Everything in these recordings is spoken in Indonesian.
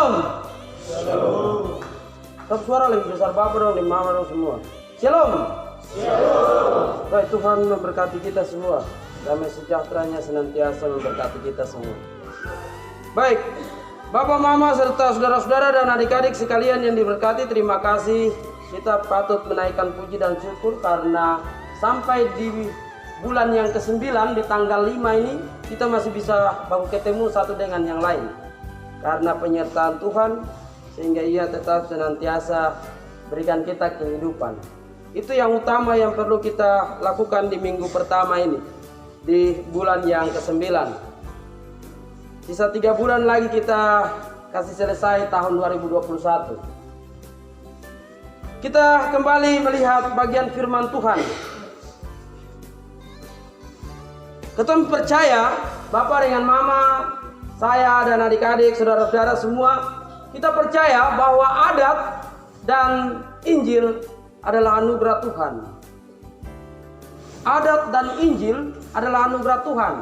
Shalom. Shalom. Top suara lebih besar Bapak dong, di mama dong semua. Shalom. Shalom. Baik, Tuhan memberkati kita semua. Damai sejahteranya senantiasa memberkati kita semua. Baik, Bapak, Mama, serta saudara-saudara dan adik-adik sekalian yang diberkati, terima kasih. Kita patut menaikkan puji dan syukur karena sampai di bulan yang ke-9 di tanggal 5 ini kita masih bisa baku ketemu satu dengan yang lain. Karena penyertaan Tuhan, sehingga Ia tetap senantiasa berikan kita kehidupan. Itu yang utama yang perlu kita lakukan di minggu pertama ini, di bulan yang ke-9. Sisa 3 bulan lagi kita kasih selesai tahun 2021. Kita kembali melihat bagian firman Tuhan. Kita percaya, Bapak dengan Mama, saya dan adik-adik, saudara-saudara semua, kita percaya bahwa adat dan Injil adalah anugerah Tuhan. Adat dan Injil adalah anugerah Tuhan.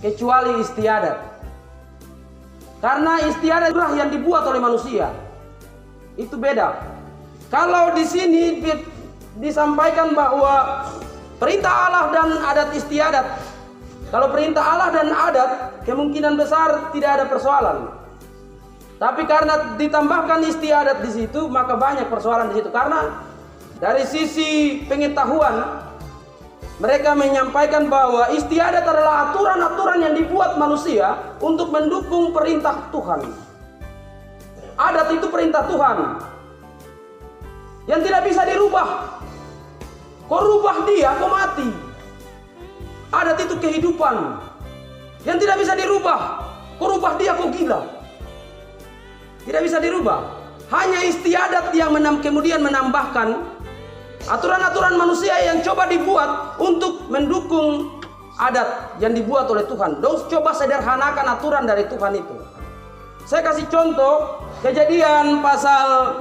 Kecuali istiadat. Karena istiadat itulah yang dibuat oleh manusia. Itu beda. Kalau di sini disampaikan bahwa perintah Allah dan adat istiadat. Kalau perintah Allah dan adat, kemungkinan besar tidak ada persoalan. Tapi karena ditambahkan istiadat di situ, maka banyak persoalan di situ. Karena dari sisi pengetahuan, mereka menyampaikan bahwa istiadat adalah aturan-aturan yang dibuat manusia untuk mendukung perintah Tuhan. Adat itu perintah Tuhan yang tidak bisa dirubah. Kau rubah dia, kau mati. Adat itu kehidupan yang tidak bisa dirubah. Kau rubah dia, kau gila. Tidak bisa dirubah. Hanya istiadat yang kemudian menambahkan aturan-aturan manusia yang coba dibuat untuk mendukung adat yang dibuat oleh Tuhan. Coba sederhanakan aturan dari Tuhan itu. Saya kasih contoh Kejadian pasal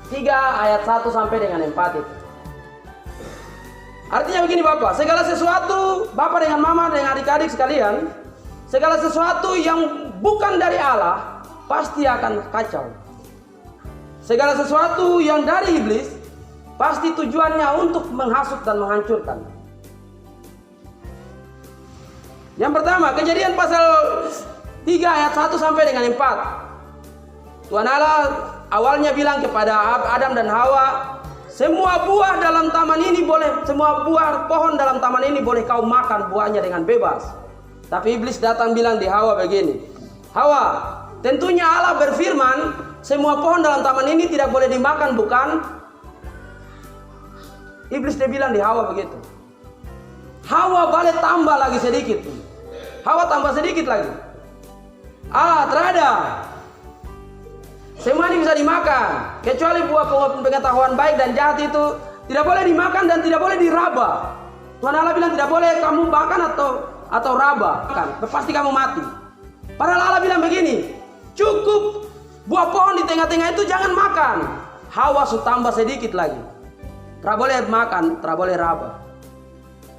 3 ayat 1 sampai dengan 4 itu. Artinya begini Bapak, segala sesuatu, Bapak dengan Mama dengan adik-adik sekalian, segala sesuatu yang bukan dari Allah pasti akan kacau. Segala sesuatu yang dari iblis pasti tujuannya untuk menghasut dan menghancurkan. Yang pertama, Kejadian pasal 3 ayat 1 sampai dengan 4. Tuhan Allah awalnya bilang kepada Adam dan Hawa, semua buah dalam taman ini boleh, semua buah pohon dalam taman ini boleh kau makan buahnya dengan bebas. Tapi iblis datang bilang di Hawa begini, Hawa, tentunya Allah berfirman, semua pohon dalam taman ini tidak boleh dimakan, bukan? Iblis dia bilang di Hawa begitu. Hawa balik tambah lagi sedikit. Hawa tambah sedikit lagi. Terada. Semua ini bisa dimakan, kecuali buah pengetahuan baik dan jahat itu tidak boleh dimakan dan tidak boleh diraba. Tuhan Allah bilang tidak boleh kamu makan atau raba, kan? Pasti kamu mati. Padahal Allah bilang begini, cukup buah pohon di tengah-tengah itu jangan makan. Hawa tambah sedikit lagi. Tidak boleh makan, tidak boleh raba.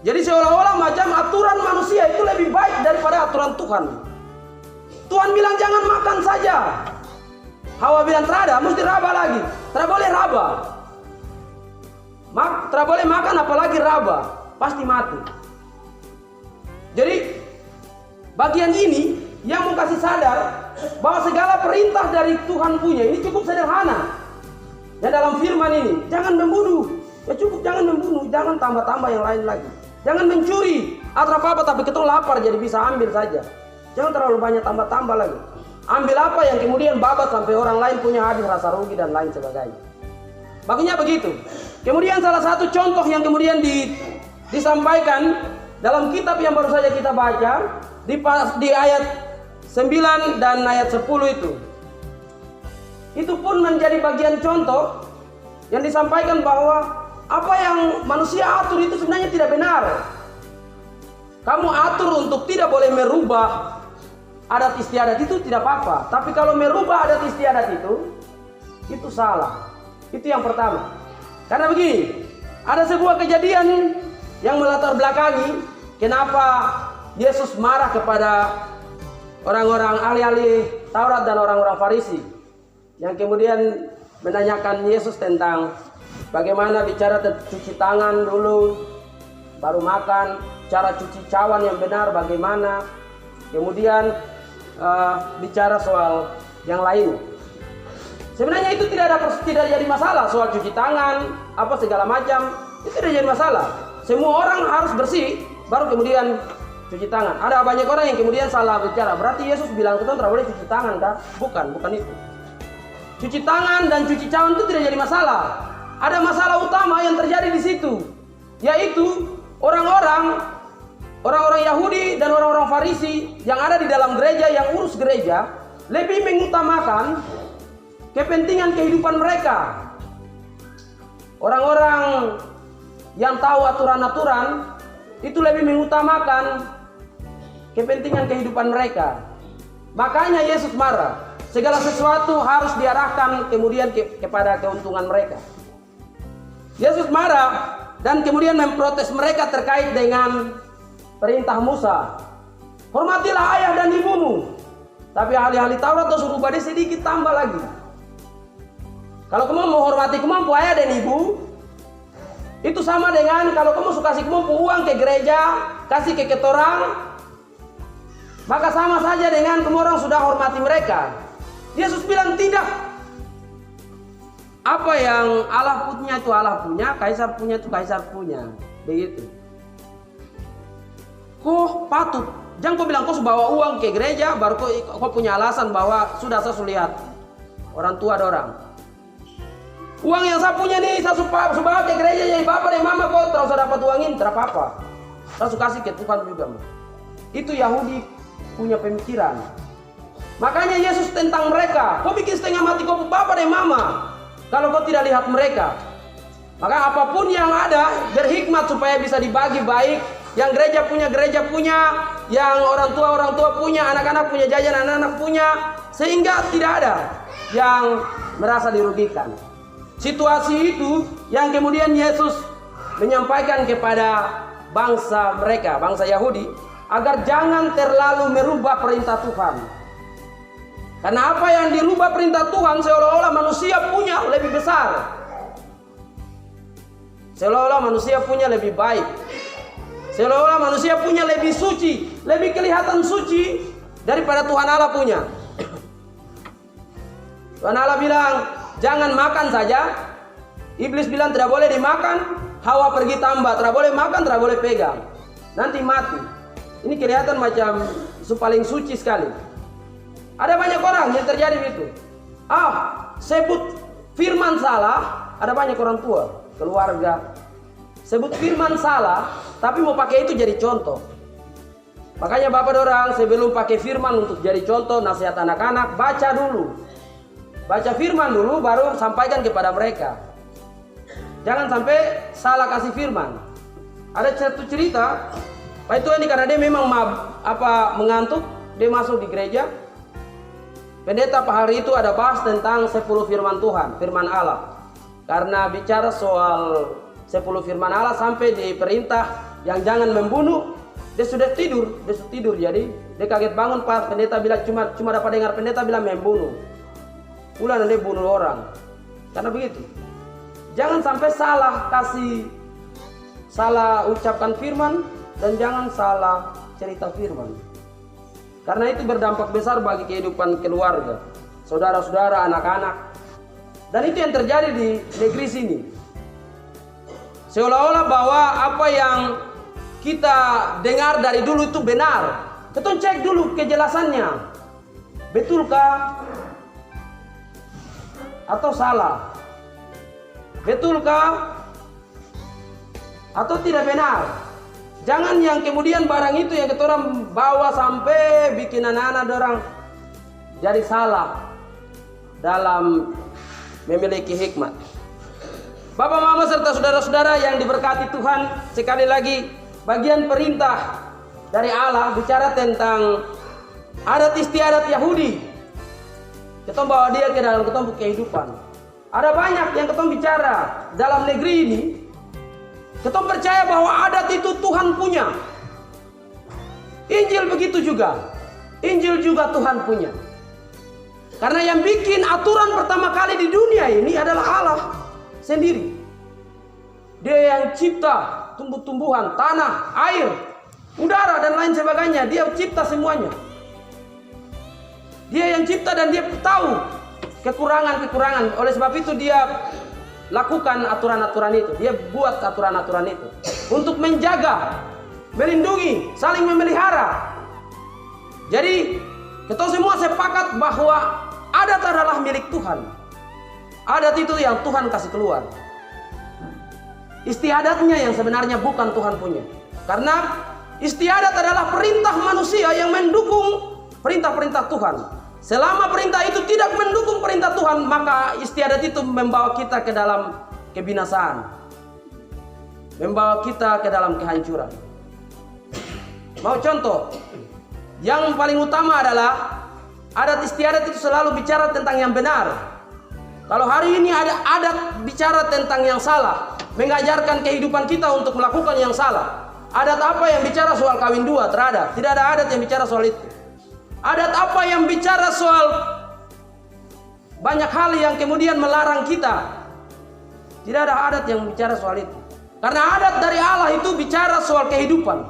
Jadi seolah-olah macam aturan manusia itu lebih baik daripada aturan Tuhan. Tuhan bilang jangan makan saja. Hawa bilang terada, mesti raba lagi. Tidak boleh raba. Tidak boleh makan apalagi raba. Pasti mati. Jadi bagian ini yang mau kasih sadar bahwa segala perintah dari Tuhan punya ini cukup sederhana. Ya dalam firman ini, jangan membunuh. Ya cukup jangan membunuh, jangan tambah-tambah yang lain lagi. Jangan mencuri atau apa-apa, tapi kita lapar jadi bisa ambil saja. Jangan terlalu banyak tambah-tambah lagi. Ambil apa yang kemudian babat sampai orang lain punya habis rasa rugi dan lain sebagainya. Baginya begitu. Kemudian salah satu contoh yang kemudian disampaikan dalam kitab yang baru saja kita baca di ayat 9 dan ayat 10 itu. Itu pun menjadi bagian contoh yang disampaikan bahwa apa yang manusia atur itu sebenarnya tidak benar. Kamu atur untuk tidak boleh merubah adat istiadat itu tidak apa-apa. Tapi kalau merubah adat istiadat itu salah. Itu yang pertama. Karena begini, ada sebuah kejadian yang melatar belakangi kenapa Yesus marah kepada orang-orang ahli-ahli Taurat dan orang-orang Farisi yang kemudian menanyakan Yesus tentang bagaimana bicara cuci tangan dulu, baru makan, cara cuci cawan yang benar bagaimana, kemudian bicara soal yang lain. Sebenarnya itu tidak jadi masalah soal cuci tangan, apa segala macam, itu tidak jadi masalah. Semua orang harus bersih, baru kemudian cuci tangan. Ada banyak orang yang kemudian salah bicara. Berarti Yesus bilang kita tidak boleh cuci tangan, kah? Bukan itu. Cuci tangan dan cuci cawan itu tidak jadi masalah. Ada masalah utama yang terjadi di situ, yaitu orang-orang Yahudi dan orang-orang Farisi yang ada di dalam gereja, yang urus gereja, lebih mengutamakan kepentingan kehidupan mereka. Orang-orang yang tahu aturan-aturan itu lebih mengutamakan kepentingan kehidupan mereka. Makanya Yesus marah. Segala sesuatu harus diarahkan kemudian kepada keuntungan mereka. Yesus marah dan kemudian memprotes mereka terkait dengan perintah Musa. Hormatilah ayah dan ibumu. Tapi ahli-ahli Taurat suruh ubah sedikit tambah lagi. Kalau kamu mau hormati kemampu ayah dan ibu, itu sama dengan kalau kamu suka kasih kemampu uang ke gereja, kasih ke ketorang, maka sama saja dengan kamu orang sudah hormati mereka. Yesus bilang tidak. Apa yang Allah punya itu Allah punya, kaisar punya itu kaisar punya. Begitu. Kau patut, jangan kau bilang kau bawa uang ke gereja, baru kau punya alasan bahwa sudah saya lihat orang tua ada orang. Uang yang saya punya nih, saya bawa ke gereja jadi bapak dan mama, kau terus dapat uang ini, tidak apa-apa. Saya kasih ke Tuhan juga. Itu Yahudi punya pemikiran. Makanya Yesus tentang mereka, kau bikin setengah mati kau bapak dan mama kalau kau tidak lihat mereka. Maka apapun yang ada berhikmat supaya bisa dibagi baik. Yang gereja punya, yang orang tua punya, anak-anak punya jajan, anak-anak punya, sehingga tidak ada yang merasa dirugikan. Situasi itu yang kemudian Yesus menyampaikan kepada bangsa mereka, bangsa Yahudi, agar jangan terlalu merubah perintah Tuhan. Karena apa yang dirubah perintah Tuhan seolah-olah manusia punya lebih besar. Seolah-olah manusia punya lebih baik. Seolah-olah manusia punya lebih suci, lebih kelihatan suci daripada Tuhan Allah punya. Tuhan Allah bilang, jangan makan saja. Iblis bilang tidak boleh dimakan. Hawa pergi tambah, tidak boleh makan, tidak boleh pegang. Nanti mati. Ini kelihatan macam paling suci sekali. Ada banyak orang yang terjadi begitu. Sebut firman salah. Ada banyak orang tua, keluarga. Sebut firman salah, tapi mau pakai itu jadi contoh. Makanya bapak orang sebelum pakai firman untuk jadi contoh nasihat anak-anak, baca dulu. Baca firman dulu, baru sampaikan kepada mereka. Jangan sampai salah kasih firman. Ada satu cerita, Pak itu ini karena dia memang mengantuk, dia masuk di gereja. Pendeta Pak hari itu ada bahas tentang 10 firman Tuhan, firman Allah. Karena bicara soal 10 firman Allah sampai di perintah yang jangan membunuh, dia sudah tidur. Jadi dia kaget bangun pas pendeta bilang cuma dapat dengar pendeta bilang membunuh. Pulang dia bunuh orang. Karena begitu. Jangan sampai salah ucapkan firman dan jangan salah cerita firman. Karena itu berdampak besar bagi kehidupan keluarga, saudara-saudara, anak-anak. Dan itu yang terjadi di negeri sini. Seolah-olah bahwa apa yang kita dengar dari dulu itu benar. Kita cek dulu kejelasannya. Betulkah atau salah? Betulkah atau tidak benar? Jangan yang kemudian barang itu yang kita orang bawa sampai bikin anak-anak orang jadi salah dalam memiliki hikmat. Bapak, mama serta saudara-saudara yang diberkati Tuhan, sekali lagi bagian perintah dari Allah bicara tentang adat istiadat Yahudi. Kita bawa dia ke dalam kehidupan. Ada banyak yang kita bicara dalam negeri ini. Kita percaya bahwa adat itu Tuhan punya. Injil begitu juga. Injil juga Tuhan punya. Karena yang bikin aturan pertama kali di dunia ini adalah Allah sendiri. Dia yang cipta tumbuh-tumbuhan, tanah, air, udara dan lain sebagainya. Dia cipta semuanya. Dia yang cipta dan dia tahu kekurangan-kekurangan. Oleh sebab itu dia lakukan aturan-aturan itu. Dia buat aturan-aturan itu untuk menjaga, melindungi, saling memelihara. Jadi kita semua sepakat bahwa adat adalah milik Tuhan. Adat itu yang Tuhan kasih keluar. Istiadatnya yang sebenarnya bukan Tuhan punya. Karena istiadat adalah perintah manusia yang mendukung perintah-perintah Tuhan. Selama perintah itu tidak mendukung perintah Tuhan, maka istiadat itu membawa kita ke dalam kebinasaan. Membawa kita ke dalam kehancuran. Mau contoh? Yang paling utama adalah adat istiadat itu selalu bicara tentang yang benar. Kalau hari ini ada adat bicara tentang yang salah, mengajarkan kehidupan kita untuk melakukan yang salah. Adat apa yang bicara soal kawin dua? Terada. Tidak ada adat yang bicara soal itu. Adat apa yang bicara soal banyak hal yang kemudian melarang kita? Tidak ada adat yang bicara soal itu. Karena adat dari Allah itu bicara soal kehidupan.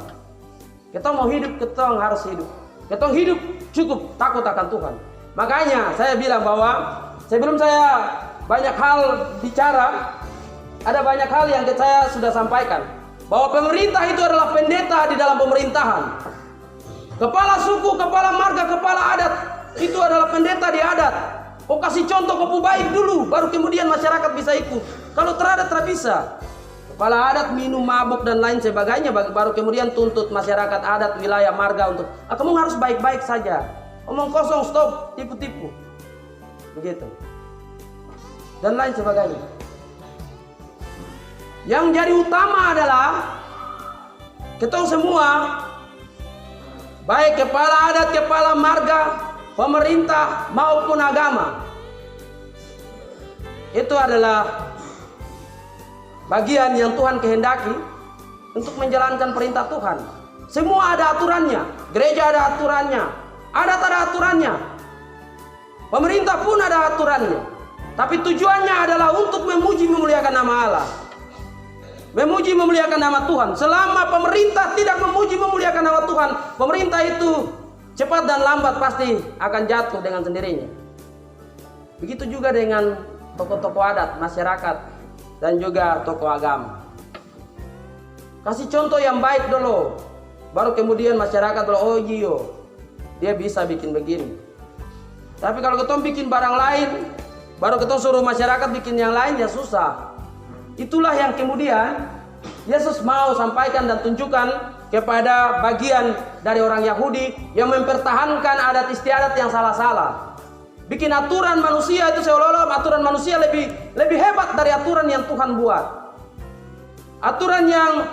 Kita mau hidup, kita harus hidup. Kita hidup cukup takut akan Tuhan. Makanya saya bilang bahwa sebelum saya banyak hal bicara, ada banyak hal yang saya sudah sampaikan. Bahwa pemerintah itu adalah pendeta di dalam pemerintahan. Kepala suku, kepala marga, kepala adat itu adalah pendeta di adat. Kau kasih contoh kau baik dulu, baru kemudian masyarakat bisa ikut. Kalau teradat tidak bisa. Kepala adat minum mabuk dan lain sebagainya, baru kemudian tuntut masyarakat adat wilayah marga untuk kamu harus baik-baik saja. Omong kosong, stop, tipu-tipu. Begitu. Dan lain sebagainya. Yang jadi utama adalah kita semua, baik kepala adat, kepala marga, pemerintah maupun agama, itu adalah bagian yang Tuhan kehendaki untuk menjalankan perintah Tuhan. Semua ada aturannya. Gereja ada aturannya, adat ada aturannya, pemerintah pun ada aturannya. Tapi tujuannya adalah untuk memuji memuliakan nama Allah, memuji memuliakan nama Tuhan. Selama pemerintah tidak memuji memuliakan nama Tuhan, pemerintah itu cepat dan lambat pasti akan jatuh dengan sendirinya. Begitu juga dengan tokoh-tokoh adat, masyarakat, dan juga tokoh agama. Kasih contoh yang baik dulu, baru kemudian masyarakat bilang, oh iya, dia bisa bikin begini. Tapi kalau kita bikin barang lain, baru kita suruh masyarakat bikin yang lain, ya susah. Itulah yang kemudian Yesus mau sampaikan dan tunjukkan kepada bagian dari orang Yahudi yang mempertahankan adat istiadat yang salah-salah. Bikin aturan manusia itu seolah-olah aturan manusia lebih hebat dari aturan yang Tuhan buat. Aturan yang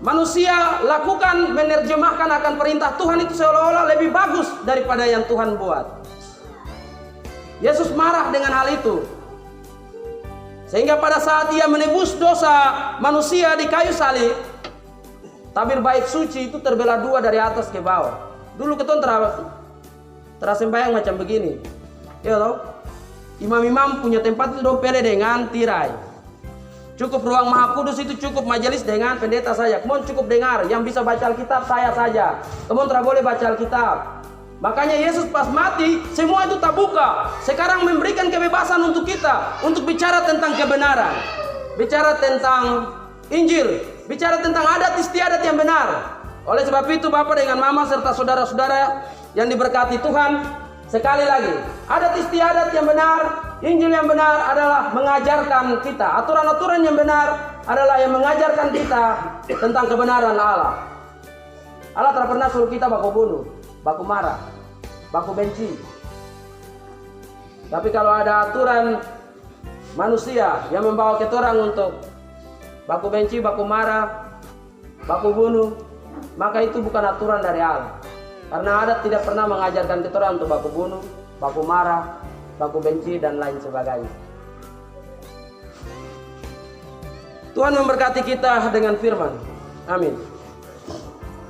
manusia lakukan menerjemahkan akan perintah Tuhan itu seolah-olah lebih bagus daripada yang Tuhan buat. Yesus marah dengan hal itu. Sehingga pada saat dia menebus dosa manusia di kayu salib, tabir bait suci itu terbelah dua dari atas ke bawah. Dulu keton tersembayang macam begini. Ya toh? Imam-imam punya tempat itu dong pele dengan tirai. Cukup ruang Maha Kudus itu cukup majelis dengan pendeta saja. Kamu cukup dengar, yang bisa baca Alkitab saya saja. Kamu tidak boleh baca Alkitab. Makanya Yesus pas mati, semua itu tak buka. Sekarang memberikan kebebasan untuk kita, untuk bicara tentang kebenaran, bicara tentang Injil, bicara tentang adat istiadat yang benar. Oleh sebab itu Bapak dengan Mama serta saudara-saudara yang diberkati Tuhan, sekali lagi, adat istiadat yang benar, Injil yang benar adalah mengajarkan kita. Aturan-aturan yang benar adalah yang mengajarkan kita tentang kebenaran Allah. Allah tidak pernah suruh kita baku bunuh, baku marah, baku benci. Tapi kalau ada aturan manusia yang membawa kita orang untuk baku benci, baku marah, baku bunuh, maka itu bukan aturan dari Allah. Karena adat tidak pernah mengajarkan kita orang untuk baku bunuh, baku marah, baku benci, dan lain sebagainya. Tuhan memberkati kita dengan firman. Amin.